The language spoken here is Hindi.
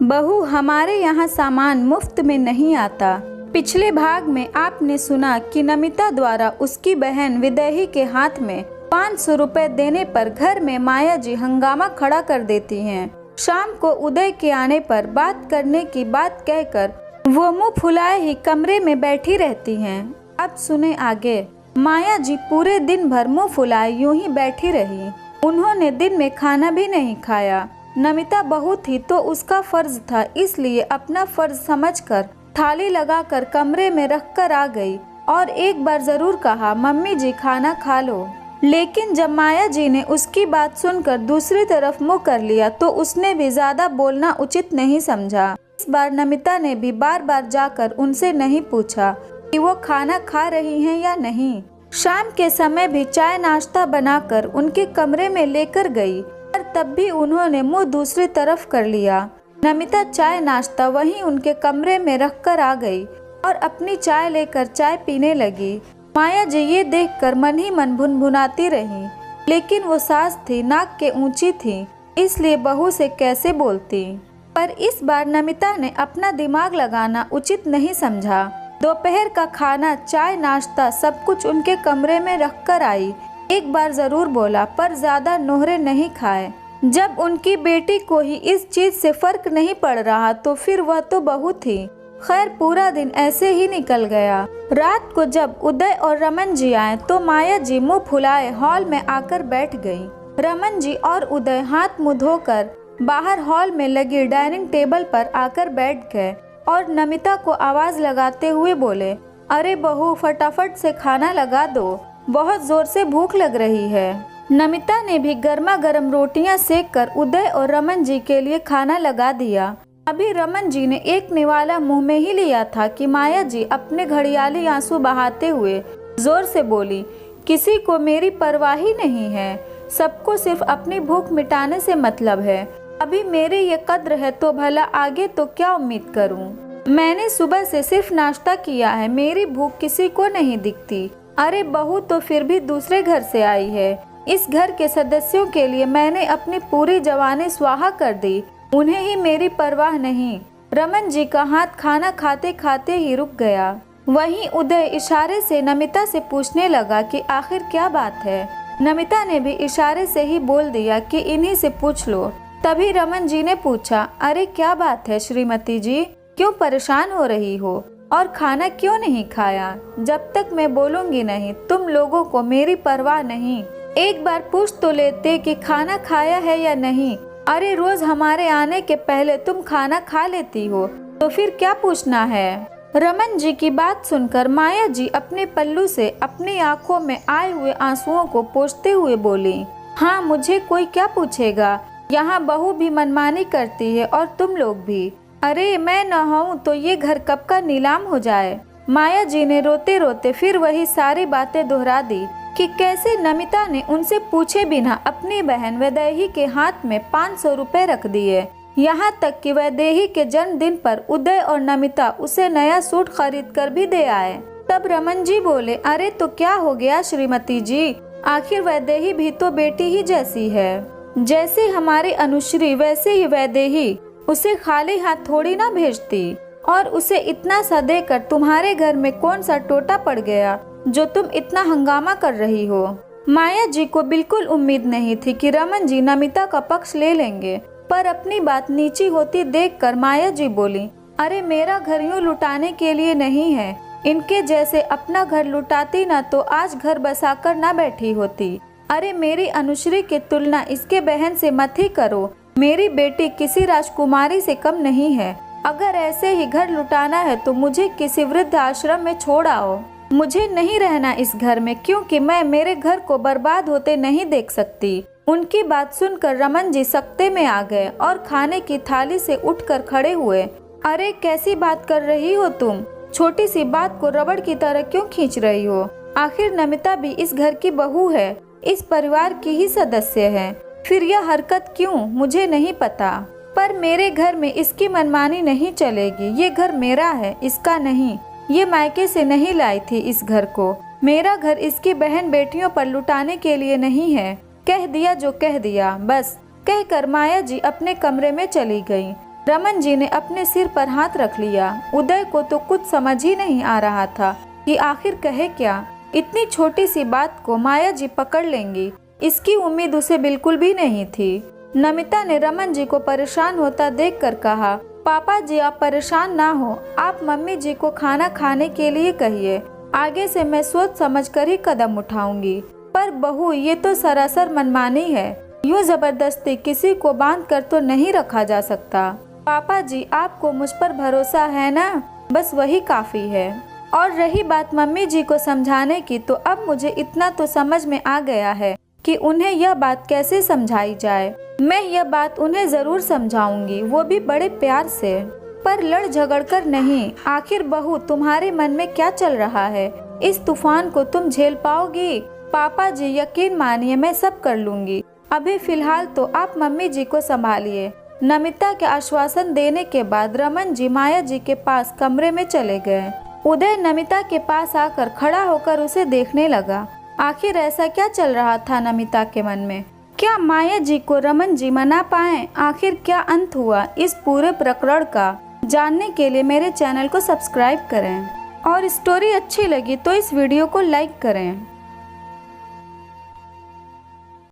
बहू, हमारे यहाँ सामान मुफ्त में नहीं आता। पिछले भाग में आपने सुना कि नमिता द्वारा उसकी बहन विदेही के हाथ में 500 रुपए देने पर घर में माया जी हंगामा खड़ा कर देती हैं। शाम को उदय के आने पर बात करने की बात कहकर वो मुंह फुलाए ही कमरे में बैठी रहती हैं। अब सुने आगे। माया जी पूरे दिन भर मुंह फुलाए यूं ही बैठी रही। उन्होंने दिन में खाना भी नहीं खाया। नमिता बहू थी तो उसका फर्ज था, इसलिए अपना फर्ज समझकर थाली लगाकर कमरे में रखकर आ गई और एक बार जरूर कहा, मम्मी जी खाना खा लो। लेकिन जब माया जी ने उसकी बात सुनकर दूसरी तरफ मुंह कर लिया तो उसने भी ज्यादा बोलना उचित नहीं समझा। इस बार नमिता ने भी बार बार जाकर उनसे नहीं पूछा कि वो खाना खा रही हैं या नहीं। शाम के समय भी चाय नाश्ता बनाकर उनके कमरे में लेकर गई, पर तब भी उन्होंने मुंह दूसरी तरफ कर लिया। नमिता चाय नाश्ता वहीं उनके कमरे में रखकर आ गई और अपनी चाय लेकर चाय पीने लगी। माया जी ये देखकर मन ही मन भुनभुनाती रही, लेकिन वो सास थी, नाक के ऊंची थी, इसलिए बहू से कैसे बोलती। पर इस बार नमिता ने अपना दिमाग लगाना उचित नहीं समझा। दोपहर का खाना, चाय नाश्ता सब कुछ उनके कमरे में रखकर आई। एक बार जरूर बोला, पर ज्यादा नोहरे नहीं खाए। जब उनकी बेटी को ही इस चीज से फर्क नहीं पड़ रहा तो फिर वह तो बहू थी। खैर पूरा दिन ऐसे ही निकल गया। रात को जब उदय और रमन जी आए तो माया जी मुंह फुलाए हॉल में आकर बैठ गई। रमन जी और उदय हाथ मुंह धोकर बाहर हॉल में लगी डाइनिंग टेबल पर आकर बैठ गए और नमिता को आवाज लगाते हुए बोले, अरे बहू फटाफट से खाना लगा दो, बहुत जोर से भूख लग रही है। नमिता ने भी गर्मा गर्म रोटियां सेक कर उदय और रमन जी के लिए खाना लगा दिया। अभी रमन जी ने एक निवाला मुंह में ही लिया था कि माया जी अपने घड़ियाली आंसू बहाते हुए जोर से बोली, किसी को मेरी परवाह ही नहीं है, सबको सिर्फ अपनी भूख मिटाने से मतलब है। अभी मेरी ये कद्र है तो भला आगे तो क्या उम्मीद करूं। मैंने सुबह से सिर्फ नाश्ता किया है, मेरी भूख किसी को नहीं दिखती। अरे बहू तो फिर भी दूसरे घर से आई है। इस घर के सदस्यों के लिए मैंने अपनी पूरी जवानी स्वाहा कर दी, उन्हें ही मेरी परवाह नहीं। रमन जी का हाथ खाना खाते खाते ही रुक गया। वहीं उदय इशारे से नमिता से पूछने लगा कि आखिर क्या बात है। नमिता ने भी इशारे से ही बोल दिया कि इन्हीं से पूछ लो। तभी रमन जी ने पूछा, अरे क्या बात है श्रीमती जी, क्यों परेशान हो रही हो और खाना क्यों नहीं खाया? जब तक मैं बोलूंगी नहीं तुम लोगों को मेरी परवाह नहीं। एक बार पूछ तो लेते कि खाना खाया है या नहीं। अरे रोज हमारे आने के पहले तुम खाना खा लेती हो, तो फिर क्या पूछना है। रमन जी की बात सुनकर माया जी अपने पल्लू से अपनी आंखों में आए हुए आंसुओं को पोंछते हुए बोली, हाँ मुझे कोई क्या पूछेगा, यहाँ बहू भी मनमानी करती है और तुम लोग भी। अरे मैं न हूँ तो ये घर कब का नीलाम हो जाए। माया जी ने रोते रोते फिर वही सारी बातें दोहरा दी कि कैसे नमिता ने उनसे पूछे बिना अपनी बहन वैदेही के हाथ में 500 रुपए रख दिए। यहाँ तक कि वैदेही के जन्मदिन पर उदय और नमिता उसे नया सूट खरीद कर भी दे आए। तब रमन जी बोले, अरे तो क्या हो गया श्रीमती जी, आखिर वैदेही भी तो बेटी ही जैसी है। जैसे हमारी अनुश्री वैसे ही वैदेही, उसे खाली हाथ थोड़ी ना भेजती। और उसे इतना सा देकर तुम्हारे घर में कौन सा टोटा पड़ गया जो तुम इतना हंगामा कर रही हो। माया जी को बिल्कुल उम्मीद नहीं थी कि रमन जी नमिता का पक्ष ले लेंगे, पर अपनी बात नीची होती देखकर माया जी बोली, अरे मेरा घर यूं लुटाने के लिए नहीं है। इनके जैसे अपना घर लुटाती ना तो आज घर बसाकर ना बैठी होती। अरे मेरी अनुश्री की तुलना इसके बहन से मत ही करो। मेरी बेटी किसी राजकुमारी से कम नहीं है। अगर ऐसे ही घर लुटाना है तो मुझे किसी वृद्ध आश्रम में छोड़ आओ। मुझे नहीं रहना इस घर में, क्योंकि मैं मेरे घर को बर्बाद होते नहीं देख सकती। उनकी बात सुनकर रमन जी सख्ते में आ गए और खाने की थाली से उठकर खड़े हुए। अरे कैसी बात कर रही हो तुम, छोटी सी बात को रबड़ की तरह क्यों खींच रही हो। आखिर नमिता भी इस घर की बहू है, इस परिवार की ही सदस्य है। फिर यह हरकत क्यों, मुझे नहीं पता, पर मेरे घर में इसकी मनमानी नहीं चलेगी। ये घर मेरा है, इसका नहीं। ये मायके से नहीं लाई थी इस घर को। मेरा घर इसकी बहन बेटियों पर लुटाने के लिए नहीं है। कह दिया जो कह दिया, बस कहकर माया जी अपने कमरे में चली गईं। रमन जी ने अपने सिर पर हाथ रख लिया। उदय को तो कुछ समझ ही नहीं आ रहा था कि आखिर कहे क्या। इतनी छोटी सी बात को माया जी पकड़ लेंगी, इसकी उम्मीद उसे बिल्कुल भी नहीं थी। नमिता ने रमन जी को परेशान होता देखकर कहा, पापा जी आप परेशान ना हो, आप मम्मी जी को खाना खाने के लिए कहिए। आगे से मैं सोच समझ कर ही कदम उठाऊंगी। पर बहू ये तो सरासर मनमानी है, यूँ जबरदस्ती किसी को बांध कर तो नहीं रखा जा सकता। पापा जी आपको मुझ पर भरोसा है ना, बस वही काफी है। और रही बात मम्मी जी को समझाने की, तो अब मुझे इतना तो समझ में आ गया है कि उन्हें यह बात कैसे समझाई जाए। मैं यह बात उन्हें जरूर समझाऊंगी, वो भी बड़े प्यार से, पर लड़ झगड़ कर नहीं। आखिर बहू तुम्हारे मन में क्या चल रहा है? इस तूफान को तुम झेल पाओगी? पापा जी यकीन मानिए मैं सब कर लूंगी। अभी फिलहाल तो आप मम्मी जी को संभालिए। नमिता के आश्वासन देने के बाद रमन जी माया जी के पास कमरे में चले गए। उदय नमिता के पास आकर खड़ा होकर उसे देखने लगा। आखिर ऐसा क्या चल रहा था नमिता के मन में? क्या माया जी को रमन जी मना पाए? आखिर क्या अंत हुआ इस पूरे प्रकरण का? जानने के लिए मेरे चैनल को सब्सक्राइब करें और स्टोरी अच्छी लगी तो इस वीडियो को लाइक करें।